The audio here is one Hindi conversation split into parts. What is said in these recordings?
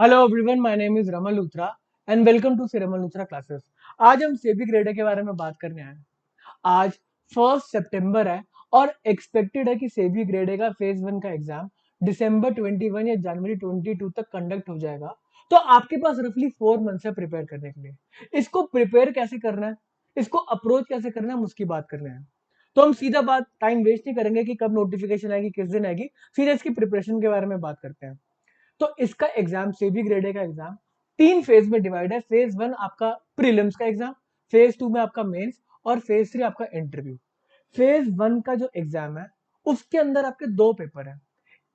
Hello everyone, my name is Raman Luthra and welcome to Raman Luthra classes. आज हम सेबी ग्रेडे के बारे में बात करने आए हैं। आज 1 सितंबर है और एक्सपेक्टेड है कि सेबी ग्रेडे का फेज 1 का एग्जाम दिसंबर 21 या जनवरी 22 तक कंडक्ट हो जाएगा। तो आपके पास रफली 4 मंथ्स है प्रिपेयर करने के लिए। इसको प्रिपेयर कैसे करना है, इसको अप्रोच कैसे करना है, हम उसकी बात करने हैं। तो हम सीधा बात टाइम वेस्ट नहीं करेंगे कि कब नोटिफिकेशन आएगी, किस दिन आएगी, सीधा इसकी प्रिपरेशन के बारे में बात करते हैं। तो इसका एग्जाम सेबी ग्रेडे का एग्जाम 3 फेज में डिवाइड है। फेज 1 आपका प्रीलिम्स का एग्जाम, फेज 2 में आपका मेंस और फेज 3 आपका इंटरव्यू। फेज 1 का जो एग्जाम है उसके अंदर आपके 2 पेपर है।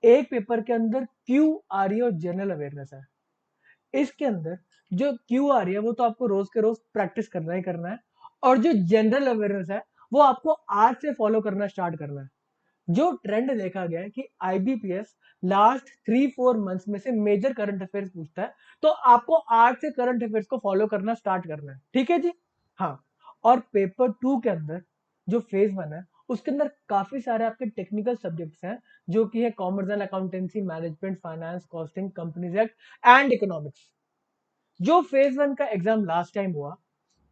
एक पेपर के अंदर क्यू आ रही है और जनरल अवेयरनेस है। इसके अंदर जो क्यू आ रही है वो तो आपको रोज के रोज प्रैक्टिस करना ही करना है, और जो जनरल अवेयरनेस है वो आपको आज से फॉलो करना स्टार्ट करना है। जो ट्रेंड देखा गया है कि आईबीपीएस लास्ट 3-4 मंथ्स में से मेजर करंट अफेयर्स पूछता है, तो आपको आज से करंट अफेयर्स को फॉलो करना स्टार्ट करना है। ठीक है जी। हाँ। और पेपर 2 के अंदर जो फेज 1 है उसके अंदर काफी सारे आपके टेक्निकल सब्जेक्ट्स हैं, जो कि है commerce and accountancy, management, finance, costing, companies act and economics. जो फेज 1 का एग्जाम लास्ट टाइम हुआ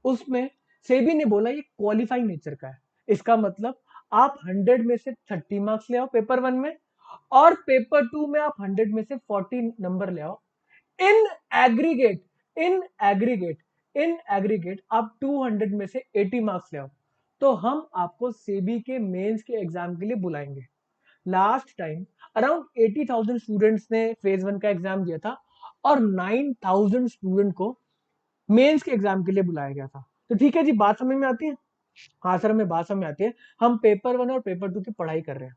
उसमें सेबी ने बोला ये क्वालिफाइंग नेचर का है। इसका मतलब आप 100 में से 30 मार्क्स ले आओ पेपर 1 में, और पेपर 2 में आप 100 में से 40 नंबर ले आओ। In aggregate in aggregate in aggregate आप 200 में से 80 मार्क्स ले आओ, तो हम आपको सेबी के मेंस के एग्जाम के लिए बुलाएंगे। लास्ट टाइम अराउंड 80,000 स्टूडेंट्स ने फेज 1 का एग्जाम दिया था और 9,000 स्टूडेंट को मेंस के एग्जाम के लिए बुलाया गया था। तो ठीक है जी, बात समझ में आती है। हाँ सर, हमें बात समझ में आती है। हम पेपर 1 और पेपर 2 की पढ़ाई कर रहे हैं।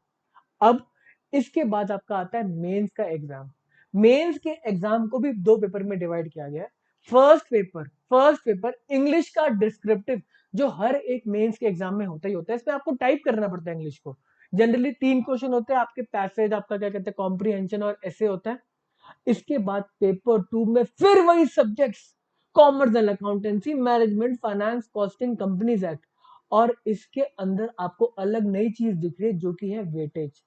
अब इसके बाद आपका आता है मेंस का एग्जाम। मेंस के एग्जाम को भी 2 पेपर में डिवाइड किया गया है। फर्स्ट पेपर इंग्लिश का डिस्क्रिप्टिव, जो हर एक मेंस के एग्जाम में होता ही होता है। इसमें आपको टाइप करना पड़ता है इंग्लिश को। जनरली 3 क्वेश्चन होते हैं आपके, पैसेज, आपका क्या कहते हैं कॉम्प्रीहेंशन और ऐसे होता है। इसके बाद पेपर 2 में फिर वही subjects, commerce and accountancy, management, finance, costing, companies act. और इसके अंदर आपको अलग नई चीज दिख रही है जो कि है वेटेज।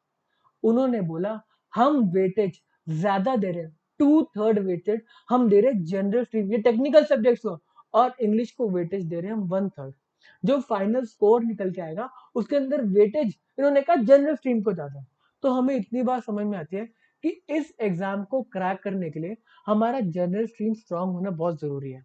उन्होंने बोला हम वेटेज ज्यादा दे रहे हैं, 2/3 वेटेज हम दे रहे हैं जनरल स्ट्रीम, ये टेक्निकल सब्जेक्ट्स को, और इंग्लिश को वेटेज दे रहे हैं हम 1/3। जो फाइनल स्कोर निकल के आएगा उसके अंदर वेटेज इन्होंने कहा जनरल स्ट्रीम को ज्यादा। तो हमें इतनी बात समझ में आती है कि इस एग्जाम को क्रैक करने के लिए हमारा जनरल स्ट्रीम स्ट्रांग होना बहुत जरूरी है।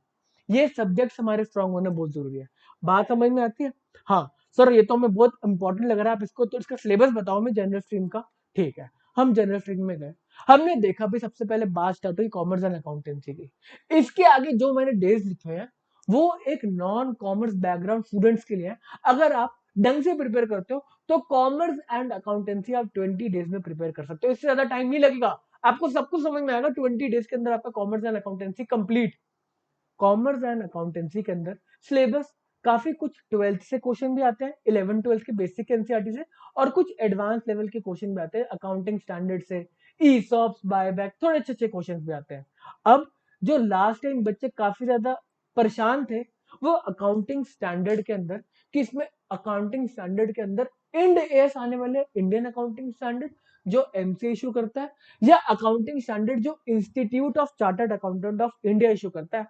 ये सब्जेक्ट्स हमारे स्ट्रांग होना बहुत जरूरी है। बात समझ में आती है। हाँ सर, ये तो हमें बहुत इंपॉर्टेंट लग रहा है, आप इसको तो इसका सिलेबस बताओ हमें जनरल स्ट्रीम का। ठीक है, हम जनरल स्ट्रीम में गए। हमने देखा भी सबसे पहले बात स्टार्ट हुई कॉमर्स एंड अकाउंटेंसी की। इसके आगे जो मैंने डेज लिखे हैं वो एक नॉन कॉमर्स बैकग्राउंड स्टूडेंट्स के लिए है। अगर आप ढंग से प्रिपेयर करते हो तो कॉमर्स एंड अकाउंटेंसी आप 20 डेज में प्रिपेयर कर सकते हो। इससे ज्यादा टाइम नहीं लगेगा, आपको सब कुछ समझ में आएगा। 20 डेज के अंदर आपका commerce and accountancy complete. Commerce and accountancy के अंदर सिलेबस काफी कुछ 12th से क्वेश्चन भी आते हैं, 11th 12th के बेसिक एनसीईआरटी से, और कुछ एडवांस लेवल के क्वेश्चन भी आते हैं अकाउंटिंग स्टैंडर्ड से, ईसॉप्स, बायबैक, थोड़े अच्छे अच्छे क्वेश्चन भी आते हैं। अब जो लास्ट टाइम बच्चे काफी ज्यादा परेशान थे वो अकाउंटिंग स्टैंडर्ड के अंदर, कि इसमें अकाउंटिंग स्टैंडर्ड के अंदर इंड एस आने वाले, इंडियन अकाउंटिंग स्टैंडर्ड जो एमसी इशू करता है, या अकाउंटिंग स्टैंडर्ड जो institute of chartered accountant of India issue करता है,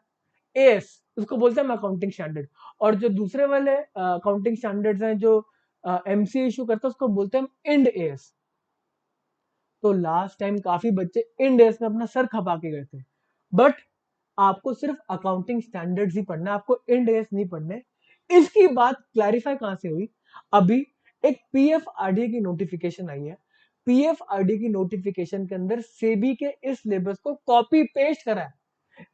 एएस, उसको बोलते हैं अकाउंटिंग स्टैंडर्ड। और जो दूसरे वाले अकाउंटिंग स्टैंडर्ड्स हैं जो एमसी इशू करता है उसको बोलते हैं इंड एएस। तो लास्ट टाइम काफी बच्चे इंड एएस में अपना सर खपा के गए थे, बट आपको सिर्फ अकाउंटिंग स्टैंडर्ड्स ही पढ़ना है, आपको इंड एएस नहीं पढ़ने। इसकी बात क्लैरिफाई कहां से हुई, अभी एक पीएफआरडीए की नोटिफिकेशन आई है। पीएफआरडीए की नोटिफिकेशन के अंदर सेबी के इस सिलेबस को कॉपी पेस्ट करा है,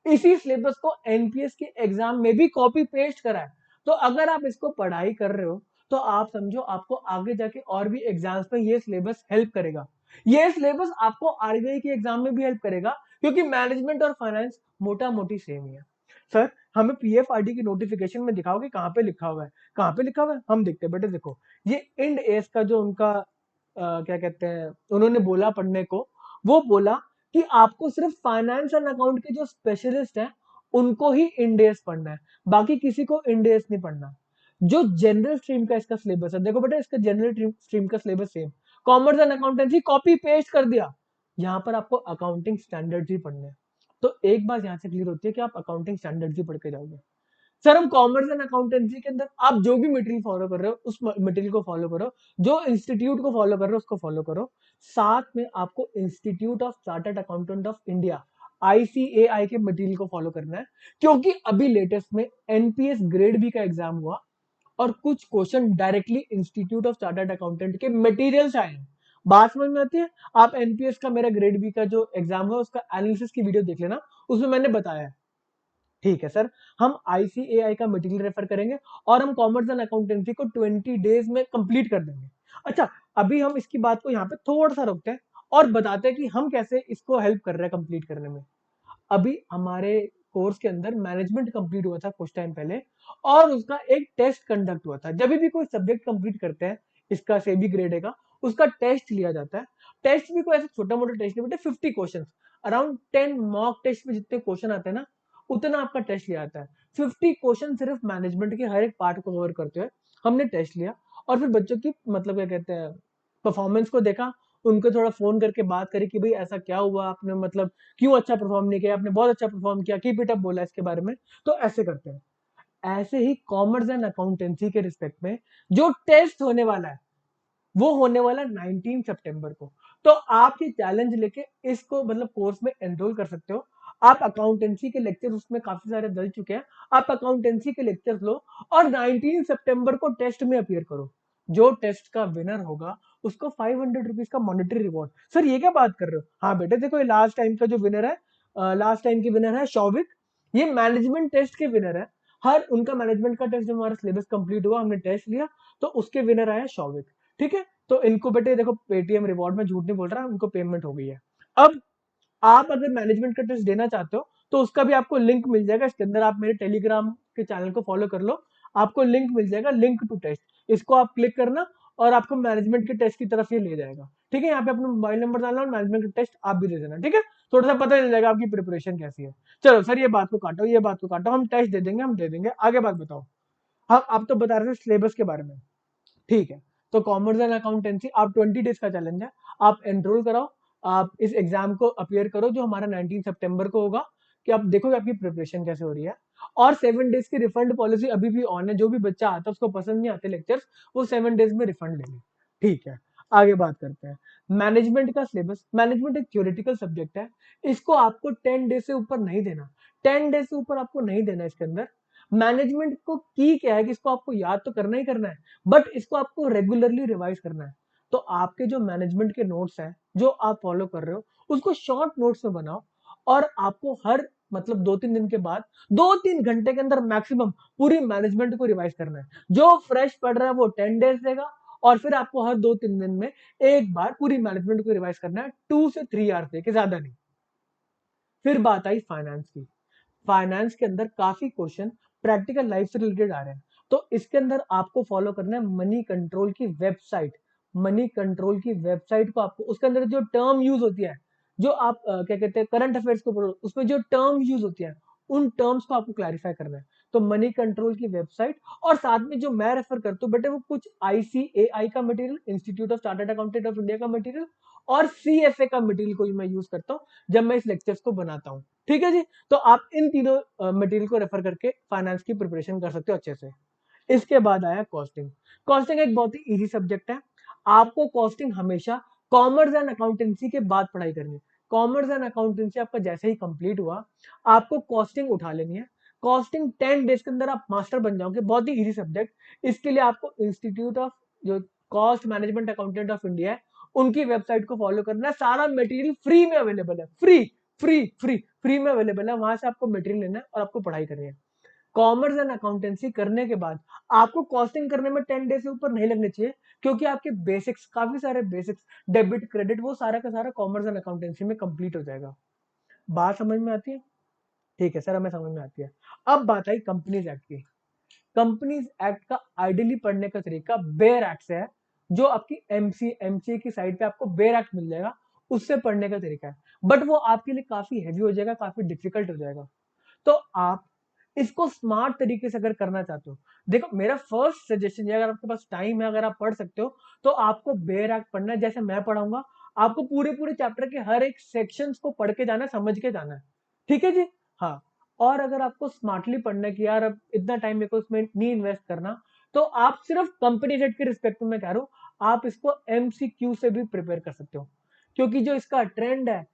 इसी सिलेबस को एनपीएस के एग्जाम में भी कॉपी पेस्ट करा है। तो अगर आप इसको पढ़ाई कर रहे हो तो आप समझो आपको आगे जाके और भी एग्जाम्स में ये सिलेबस हेल्प करेगा। ये सिलेबस आपको आरबीआई के एग्जाम में भी हेल्प करेगा, क्योंकि मैनेजमेंट और फाइनेंस मोटा मोटी सेम ही है। सर, हमें पीएफआरडी की नोटिफिकेशन में दिखाओगे कहां पे लिखा हुआ है, कहां पे लिखा हुआ है, हम देखते हैं बेटे। देखो, ये इंड एस का जो उनका क्या कहते हैं उन्होंने बोला पढ़ने को, वो बोला कि आपको सिर्फ फाइनेंस एंड अकाउंट के जो स्पेशलिस्ट हैं उनको ही इंडेस पढ़ना है, बाकी किसी को इंडेस नहीं पढ़ना। जो जनरल स्ट्रीम का इसका सिलेबस है, देखो बेटा, इसका जनरल स्ट्रीम का syllabus same, commerce and accountancy copy paste कर दिया। यहां पर आपको अकाउंटिंग स्टैंडर्ड्स ही पढ़ने हैं। तो एक बात यहाँ से क्लियर होती है कि आप अकाउंटिंग स्टैंडर्ड्स ही पढ़ के जाओगे। सर हम कॉमर्स एंड अकाउंटेंसी के अंदर आप जो भी मटेरियल फॉलो कर रहे हो उस मटेरियल को फॉलो करो, जो इंस्टीट्यूट को फॉलो कर रहे हो उसको फॉलो करो। साथ में आपको institute of chartered accountant of India ICAI के मटेरियल को फॉलो करना है, क्योंकि अभी लेटेस्ट में NPS ग्रेड बी का एग्जाम हुआ और कुछ question directly institute of chartered accountant के मटेरियल से आए हैं। बात समझ में आती है? आप NPS का मेरा ग्रेड बी का जो एग्जाम हुआ उसका एनालिसिस की वीडियो देख लेना, उसमें मैंने बताया है। ठीक है सर, हम ICAI का मटेरियल रेफर करेंगे और हम कॉमर्स एंड अकाउंटेंसी को 20 डेज में कंप्लीट कर देंगे। अच्छा, अभी हम इसकी बात को यहाँ पे थोड़ा सा रोकते हैं और बताते हैं कि हम कैसे इसको हेल्प कर रहे हैं कंप्लीट करने में। अभी हमारे कोर्स के अंदर मैनेजमेंट कंप्लीट हुआ था कुछ टाइम पहले और उसका एक टेस्ट कंडक्ट हुआ था। जब भी कोई सब्जेक्ट कंप्लीट करते हैं, इसका सेबी ग्रेड का, उसका टेस्ट लिया जाता है। टेस्ट भी कोई ऐसा छोटा मोटा टेस्ट नहीं बेटे, 50 क्वेश्चन, अराउंड 10 मॉक टेस्ट में जितने क्वेश्चन आते हैं ना उतना आपका टेस्ट लिया जाता है। 50 क्वेश्चन सिर्फ मैनेजमेंट के हर एक पार्ट को कवर करते हुए हमने टेस्ट लिया और फिर बच्चों की मतलब क्या कहते हैं परफॉर्मेंस को देखा, उनको थोड़ा फोन करके बात करी कि भाई ऐसा क्या हुआ, आपने मतलब क्यों अच्छा परफॉर्म नहीं किया, आपने बहुत अच्छा परफॉर्म किया, कीप इट अप बोला इसके बारे में। तो ऐसे करते हैं। ऐसे ही कॉमर्स एंड अकाउंटेंसी के रिस्पेक्ट में जो टेस्ट होने वाला है वो होने वाला 19 सितंबर को। तो आप ये चैलेंज लेके इसको मतलब कोर्स में एनरोल कर सकते हो। आप अकाउंटेंसी के लेक्चर उसमें काफी सारे दल चुके हैं, आप अकाउंटेंसी के लेक्चर्स लो और 19 सितंबर को टेस्ट में अपियर करो। जो टेस्ट का विनर होगा उसको 500 रुपीज का मॉनेटरी रिवॉर्ड। सर ये क्या बात कर रहे हो? हाँ बेटे देखो, ये लास्ट टाइम का जो विनर है, लास्ट टाइम के विनर है शौविक, ये मैनेजमेंट टेस्ट के विनर है। हर उनका मैनेजमेंट का टेस्ट जब हमारा सिलेबस कंप्लीट हुआ हमने टेस्ट लिया तो उसके विनर आया शौविक। ठीक है, तो इनको बेटे देखो पेटीएम रिवॉर्ड में झूठ नहीं बोल रहा, उनको पेमेंट हो गई है। अब आप अगर मैनेजमेंट का टेस्ट देना चाहते हो तो उसका भी आपको लिंक मिल जाएगा इसके अंदर, आप मेरे टेलीग्राम के चैनल को फॉलो कर लो, आपको लिंक मिल जाएगा, लिंक टू टेस्ट, इसको आप क्लिक करना और आपको मैनेजमेंट के टेस्ट की तरफ ये ले जाएगा। ठीक है, यहाँ पे अपना मोबाइल नंबर डालना और मैनेजमेंट का टेस्ट आप भी दे देना। ठीक है, थोड़ा सा पता चल जाएगा आपकी प्रिपरेशन कैसी है। चलो सर ये बात को काटो, ये बात को काटो, हम टेस्ट दे देंगे, हम दे देंगे, आगे बात बताओ। हम आप तो बता रहे थे सिलेबस के बारे में। ठीक है, तो कॉमर्स एंड अकाउंटेंसी आप 20 डेज का चैलेंज है, आप एनरोल कराओ, आप इस एग्जाम को अपियर करो जो हमारा 19 सितंबर को होगा, कि आप देखोगे आपकी प्रिपरेशन कैसे हो रही है। और 7 डेज की रिफंड पॉलिसी अभी भी ऑन है, जो भी बच्चा आता है उसको पसंद नहीं आते लेक्चर्स, वो 7 डेज में रिफंड लेंगे। ठीक है, आगे बात करते हैं मैनेजमेंट का सिलेबस। मैनेजमेंट एक थ्योरेटिकल सब्जेक्ट है, इसको आपको 10 डेज से ऊपर नहीं देना, 10 डेज से ऊपर आपको नहीं देना इसके अंदर। मैनेजमेंट को की क्या है कि इसको आपको याद तो करना ही करना है, बट इसको आपको रेगुलरली रिवाइज करना है। तो आपके जो मैनेजमेंट के नोट्स हैं जो आप फॉलो कर रहे हो उसको शॉर्ट नोट्स में बनाओ और आपको हर मतलब 2-3 दिन के बाद 2-3 घंटे के अंदर मैक्सिमम पूरी मैनेजमेंट को रिवाइज करना है। जो फ्रेश पढ़ रहा है वो 10 डेज देगा और फिर आपको हर 2-3 दिन में एक बार पूरी मैनेजमेंट को रिवाइज करना है, 2 से 3 आवर्स देके, ज्यादा नहीं। फिर बात आई फाइनेंस की। फाइनेंस के अंदर काफी क्वेश्चन प्रैक्टिकल लाइफ से रिलेटेड आ रहे हैं, तो इसके अंदर आपको फॉलो करना है मनी कंट्रोल की वेबसाइट। मनी कंट्रोल की वेबसाइट को आपको उसके अंदर जो टर्म यूज होती है, जो आप क्या कहते हैं करंट अफेयर्स को पढ़ो उसमें जो टर्म यूज होती है उन टर्म्स को आपको क्लैरिफाई करना है। तो मनी कंट्रोल की वेबसाइट और साथ में जो मैं रेफर करता हूँ बेटे वो कुछ ICAI का material, institute of chartered accountant of India का मटेरियल और CFA का मटेरियल को मैं यूज करता हूँ जब मैं इस लेक्चर्स को बनाता हूँ। ठीक है जी, तो आप इन तीनों मटेरियल को रेफर करके फाइनेंस की प्रिपरेशन कर सकते हो अच्छे से। इसके बाद आया कॉस्टिंग। कॉस्टिंग एक बहुत ही इजी सब्जेक्ट है, आपको कॉस्टिंग हमेशा कॉमर्स एंड अकाउंटेंसी के बाद पढ़ाई करनी है। कॉमर्स एंड अकाउंटेंसी आपका जैसे ही कंप्लीट हुआ आपको कॉस्टिंग उठा लेनी है। कॉस्टिंग 10 डेज के अंदर आप मास्टर बन जाओगे, बहुत ही इजी सब्जेक्ट। इसके लिए आपको इंस्टीट्यूट ऑफ जो cost management accountant of India है उनकी वेबसाइट को फॉलो करना है। सारा मटेरियल फ्री में अवेलेबल है, फ्री फ्री फ्री फ्री में अवेलेबल है, वहां से आपको मटेरियल लेना है और आपको पढ़ाई करनी है। कॉमर्स एंड अकाउंटेंसी करने के बाद आपको कॉस्टिंग करने में 10 डेज से ऊपर नहीं लगने चाहिए, क्योंकि आपके बेसिक्स, काफी सारे बेसिक्स, डेबिट क्रेडिट, वो सारा का सारा कॉमर्स एंड अकाउंटेंसी में कंप्लीट हो जाएगा। बात समझ में आती है? ठीक है सर, हमें समझ में आती है। अब बात आई कंपनीज एक्ट की। कंपनीज एक्ट का आइडियली पढ़ने का तरीका बेयर एक्ट से है, जो आपकी एमसीए की साइड पे आपको बेयर एक्ट मिल जाएगा, उससे पढ़ने का तरीका है। बट वो आपके लिए काफी हैवी हो जाएगा, काफी डिफिकल्ट हो जाएगा। तो आप इसको स्मार्ट तरीके से अगर करना चाहते हो, देखो मेरा फर्स्ट सजेशन है, अगर आपके पास टाइम है, अगर आप पढ़ सकते हो तो आपको बेयर एक्ट पढ़ना है जैसे मैं पढ़ाऊंगा। आपको पूरे पूरे चैप्टर के हर एक सेक्शंस को पढ़ के जाना है, समझ के जाना है। ठीक है जी। हाँ, और अगर आपको स्मार्टली पढ़ना है कि यार अब इतना टाइम मेरे को इसमें नहीं इन्वेस्ट करना, तो आप सिर्फ कंपनी सेट के रिस्पेक्ट में मैं कह रहा हूँ, आप इसको एमसीक्यू से भी प्रिपेयर कर सकते हो, क्योंकि जो इसका ट्रेंड है,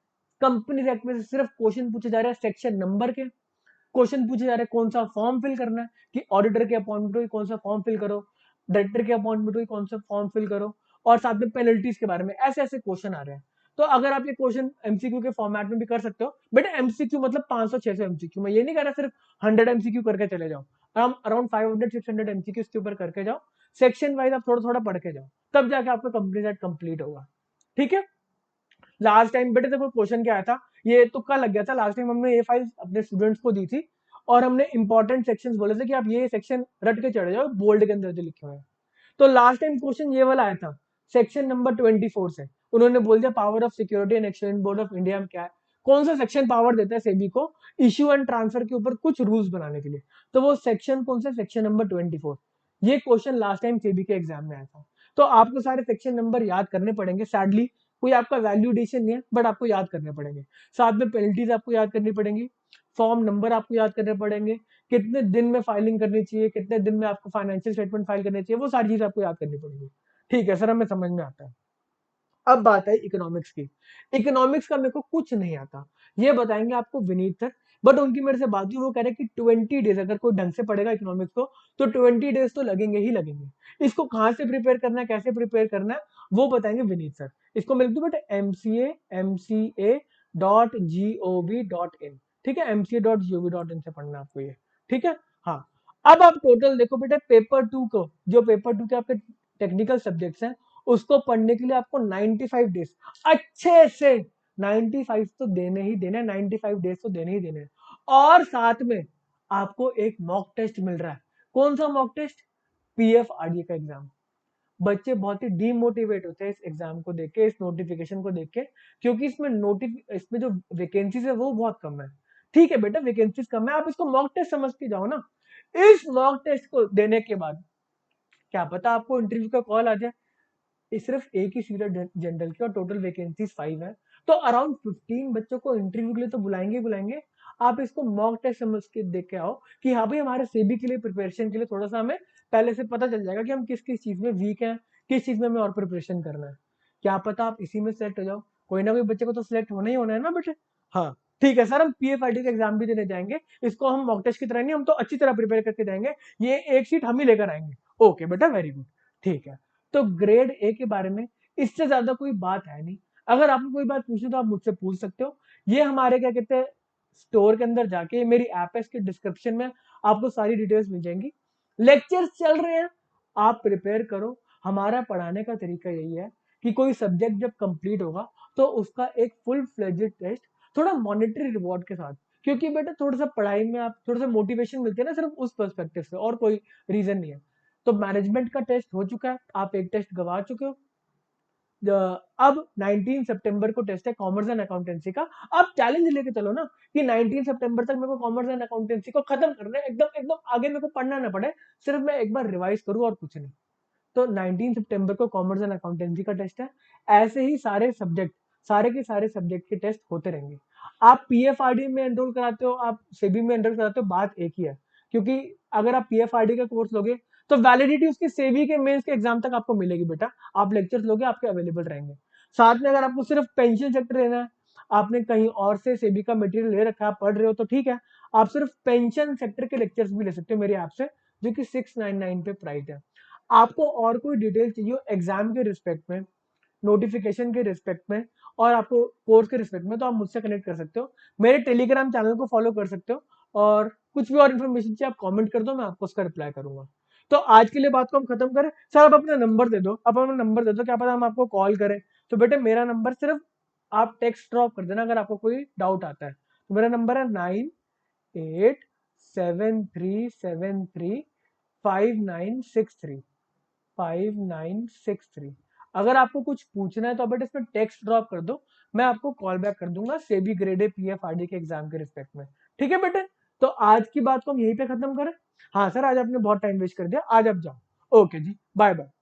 कंपनी सेट में से सिर्फ क्वेश्चन पूछे जा रहे हैं सेक्शन नंबर के, क्वेश्चन पूछे जा रहे हैं कौन सा फॉर्म फिल करना है, कि ऑडिटर के अपॉइंटमेंट हुई कौन सा फॉर्म फिल करो, डायरेक्टर के अपॉइंटमेंट हुई कौन सा फॉर्म फिल करो, और साथ में पेनल्टीज के बारे में ऐसे ऐसे क्वेश्चन आ रहे हैं। तो अगर आप ये क्वेश्चन एमसीक्यू के फॉर्मेट में भी कर सकते हो, बट एमसीक्यू मतलब 500-600 एमसीक्यू, मैं ये नहीं कह रहा सिर्फ 100 एमसीक्यू करके चले जाओ, अराउंड 500-600 एमसीक्यू इसके ऊपर करके जाओ, सेक्शन वाइज आप थोड़ा थोड़ा पढ़ के जाओ, तब जाके आपका कंप्लीट सेट कंप्लीट होगा। ठीक है। लास्ट टाइम बेटे देखो क्वेश्चन क्या आया था, ये तुक्का लग गया था, लास्ट टाइम हमने ये फाइल अपने स्टूडेंट्स को दी थी, और हमने इंपॉर्टेंट सेक्शंस बोले थे कि आप ये सेक्शन रट के चढ़े जाओ, बोल्ड के अंदर जो लिखे हुए हैं। तो लास्ट टाइम क्वेश्चन ये वाला आया था सेक्शन नंबर 24 से, उन्होंने बोल दिया power of security and exchange board of India में क्या है, कौन सा सेक्शन पावर देता है सेबी को इश्यू एंड ट्रांसफर के ऊपर कुछ रूल्स बनाने के लिए, तो वो सेक्शन कौन सा, सेक्शन नंबर 24। ये क्वेश्चन लास्ट टाइम सेबी के एग्जाम में आया था। तो आपको सारे सेक्शन नंबर याद करने पड़ेंगे, सैडली कोई आपका वैल्यूडेशन नहीं है, बट आपको याद करने पड़ेंगे। साथ में पेनल्टीज आपको याद करनी पड़ेंगी, फॉर्म नंबर आपको याद करने पड़ेंगे, कितने दिन में फाइलिंग करनी चाहिए, कितने दिन में आपको फाइनेंशियल स्टेटमेंट फाइल करनी चाहिए, वो सारी चीज आपको याद करनी पड़ेगी। ठीक है सर, हमें समझ में आता है। अब बात है इकोनॉमिक्स की। इकोनॉमिक्स का मेरे को कुछ नहीं आता, ये बताएंगे आपको विनीत सर, बट उनकी मेरे से बात हुई, वो कह रहे कि 20 डेज अगर कोई ढंग से पढ़ेगा इकोनॉमिक्स को, तो 20 डेज तो लगेंगे ही लगेंगे। इसको कहाँ से प्रिपेयर करना है, कैसे प्रिपेयर करना है, वो बताएंगे विनीत सर। इसको मिल दो बेटे mca.gov.in, ठीक है, mca.gov.in से पढ़ना आपको ये। ठीक है। हाँ, अब आप टोटल देखो बेटे, पेपर 2 को, जो पेपर 2 के आपके टेक्निकल सब्जेक्ट्स हैं, उसको पढ़ने के लिए आपको 95 डेज अच्छे से, 95 तो देने ही देने, 95 डेज तो देने ही देने, और साथ में आपको एक मॉक टेस्ट मिल रहा है। कौन सा मॉक टेस्ट? पीएफआरडीए का एग्जाम। बच्चे बहुत ही डीमोटिवेट होते हैं इस एग्जाम को देख के, इस नोटिफिकेशन को देख के, क्योंकि इसमें जो वैकेंसीज है वो बहुत कम है। ठीक है बेटा, वैकेंसीज कम है, आप इसको मॉक टेस्ट समझ के जाओ ना। इस मॉक टेस्ट को देने के बाद क्या पता आपको इंटरव्यू का कॉल आ जाए। सिर्फ एक ही सीट है जनरल की, और टोटल वैकेंसीज 5 है, तो अराउंड 15 बच्चों को इंटरव्यू के लिए तो बुलाएंगे बुलाएंगे। आप इसको मॉक टेस्ट समझ के देख के आओ कि हाँ भाई, हमारे सेबी के लिए प्रिपरेशन के लिए थोड़ा सा हमें पहले से पता चल जाएगा कि हम किस किस चीज में वीक हैं, किस चीज में हमें और प्रिपरेशन करना है। क्या पता आप इसी में सेलेक्ट हो जाओ, कोई ना कोई बच्चे को तो सिलेक्ट होना ही होना है ना बेटे। हाँ, ठीक है सर, हम पीएफआईटी का एग्जाम भी देने जाएंगे, इसको हम मॉक टेस्ट की तरह नहीं, हम तो अच्छी तरह प्रिपेयर करके जाएंगे, ये एक सीट हम ही लेकर आएंगे। ओके बेटा, वेरी गुड। ठीक है, तो ग्रेड ए के बारे में इससे ज्यादा कोई बात है नहीं। अगर आपको कोई बात पूछनी तो आप मुझसे पूछ सकते हो। ये हमारे क्या कहते हैं, स्टोर के अंदर जाके, मेरी ऐप है, इसके डिस्क्रिप्शन में आपको सारी डिटेल्स मिल जाएंगी। लेक्चर्स चल रहे हैं, आप प्रिपेयर करो। हमारा पढ़ाने का तरीका यही है कि कोई सब्जेक्ट जब कंप्लीट होगा, तो उसका एक फुल फ्लेजेड टेस्ट, थोड़ा मॉनेटरी रिवॉर्ड के साथ, क्योंकि बेटा थोड़ा सा पढ़ाई में आप थोड़ा सा मोटिवेशन मिलती है ना, सिर्फ उस पर्सपेक्टिव से, और कोई रीजन नहीं है। तो मैनेजमेंट का टेस्ट हो चुका है, आप एक टेस्ट गवा चुके हो। अब 19 सितंबर को टेस्ट है कॉमर्स एंड अकाउंटेंसी का। आप चैलेंज लेके चलो ना कि 19 सितंबर तक मेरे को कॉमर्स एंड अकाउंटेंसी को खत्म करना है, एकदम एकदम आगे मेरे को पढ़ना ना पड़े, सिर्फ मैं एक बार रिवाइज करूँ और कुछ नहीं। तो 19 सितंबर को कॉमर्स एंड अकाउंटेंसी का टेस्ट है। ऐसे ही सारे सब्जेक्ट, सारे के सारे सब्जेक्ट के टेस्ट होते रहेंगे। आप पीएफआरडी में एनरोल कराते हो, आप सेबी में एनरोल कराते हो, बात एक ही है, क्योंकि अगर आप पीएफआरडी का कोर्स लोगे, तो वैलिडिटी उसकी सेबी के मेंस के एग्जाम तक आपको मिलेगी बेटा। आप लेक्चर्स लोगे, आपके अवेलेबल रहेंगे। साथ में अगर आपको सिर्फ पेंशन सेक्टर लेना है, आपने कहीं और से सेबी का मटेरियल ले रखा है, आप पढ़ रहे हो, तो ठीक है, आप सिर्फ पेंशन सेक्टर के लेक्चर्स भी ले सकते हो मेरी ऐप से, जो कि 699 पे प्राइस है। आपको और कोई डिटेल चाहिए एग्जाम के रिस्पेक्ट में, नोटिफिकेशन के रिस्पेक्ट में, और आपको कोर्स के रिस्पेक्ट में, तो आप मुझसे कनेक्ट कर सकते हो, मेरे टेलीग्राम चैनल को फॉलो कर सकते हो, और कुछ भी और इन्फॉर्मेशन चाहिए आप कमेंट कर दो, मैं आपको उसका रिप्लाई करूंगा। तो आज के लिए बात को हम खत्म करें। सर आप अपना नंबर दे दो, आप अपना नंबर दे दो, क्या पता हम आपको कॉल करें। तो बेटे मेरा नंबर सिर्फ आप टेक्स्ट ड्रॉप कर देना अगर आपको कोई डाउट आता है। तो मेरा नंबर है 9873735963, 5963। अगर आपको कुछ पूछना है तो बट इसमें टेक्स्ट ड्रॉप कर दो, मैं आपको कॉल बैक कर दूंगा सेबी ग्रेड ए पीएफआरडी के एग्जाम के रिस्पेक्ट में। ठीक है बेटे, तो आज की बात को हम यहीं पे खत्म करें। हाँ सर, आज आपने बहुत टाइम वेस्ट कर दिया, आज आप जाओ। ओके जी, बाय बाय।